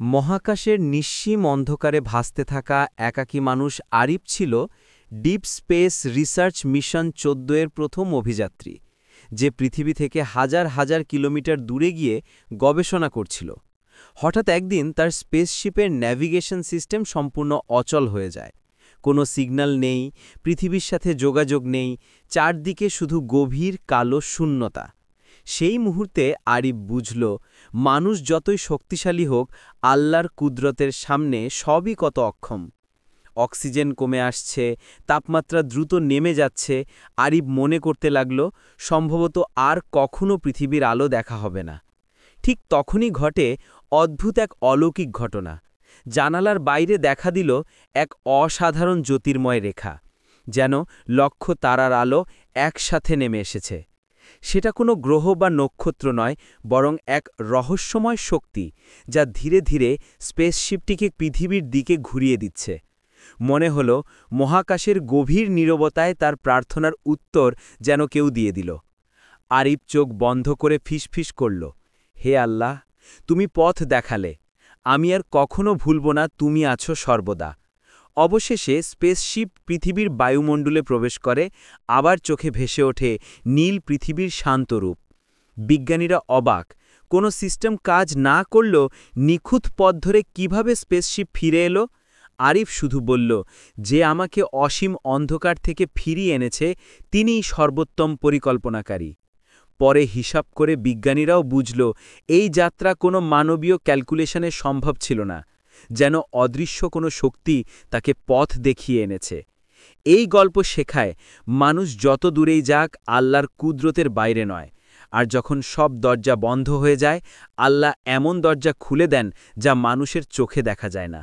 মহাকাশের নিঃসীম অন্ধকারে ভাসতে থাকা একাকী মানুষ আরিফ ছিল ডিপ স্পেস রিসার্চ মিশন ১৪ এর প্রথম অভিযাত্রী, যে পৃথিবী থেকে হাজার হাজার কিলোমিটার দূরে গিয়ে গবেষণা করছিল। হঠাৎ একদিন তার স্পেসশিপের ন্যাভিগেশন সিস্টেম সম্পূর্ণ অচল হয়ে যায়। কোনো সিগন্যাল নেই, পৃথিবীর সাথে যোগাযোগ নেই, চারদিকে শুধু গভীর কালো শূন্যতা। সেই মুহূর্তে আরিফ বুঝল, মানুষ যতই শক্তিশালী হোক, আল্লাহর কুদরতের সামনে সবই কত অক্ষম। অক্সিজেন কমে আসছে, তাপমাত্রা দ্রুত নেমে যাচ্ছে। আরিফ মনে করতে লাগল, সম্ভবত আর কখনো পৃথিবীর আলো দেখা হবে না। ঠিক তখনই ঘটে অদ্ভুত এক অলৌকিক ঘটনা। জানালার বাইরে দেখা দিল এক অসাধারণ জ্যোতির্ময় রেখা, যেন লক্ষ তারার আলো একসাথে নেমে এসেছে। সেটা কোনো গ্রহ বা নক্ষত্র নয়, বরং এক রহস্যময় শক্তি, যা ধীরে ধীরে স্পেসশিপটিকে পৃথিবীর দিকে ঘুরিয়ে দিচ্ছে। মনে হল মহাকাশের গভীর নীরবতায় তার প্রার্থনার উত্তর যেন কেউ দিয়ে দিল। আরিফ চোখ বন্ধ করে ফিসফিস করল, হে আল্লাহ, তুমি পথ দেখালে, আমি আর কখনো ভুলব না তুমি আছো সর্বদা। অবশেষে স্পেসশিপ পৃথিবীর বায়ুমণ্ডলে প্রবেশ করে, আবার চোখে ভেসে ওঠে নীল পৃথিবীর শান্ত রূপ। বিজ্ঞানীরা অবাক, কোনো সিস্টেম কাজ না করলেও নিখুঁত পথ ধরে কীভাবে স্পেসশিপ ফিরে এলো। আরিফ শুধু বলল, যে আমাকে অসীম অন্ধকার থেকে ফিরিয়ে এনেছে তিনিই সর্বোত্তম পরিকল্পনাকারী। পরে হিসাব করে বিজ্ঞানীরাও বুঝল, এই যাত্রা কোনো মানবীয় ক্যালকুলেশনে সম্ভব ছিল না, যেন অদৃশ্য কোনো শক্তি তাকে পথ দেখিয়ে এনেছে। এই গল্প শেখায়, মানুষ যত দূরেই যাক, আল্লাহর কুদরতের বাইরে নয়। আর যখন সব দরজা বন্ধ হয়ে যায়, আল্লাহ এমন দরজা খুলে দেন যা মানুষের চোখে দেখা যায় না।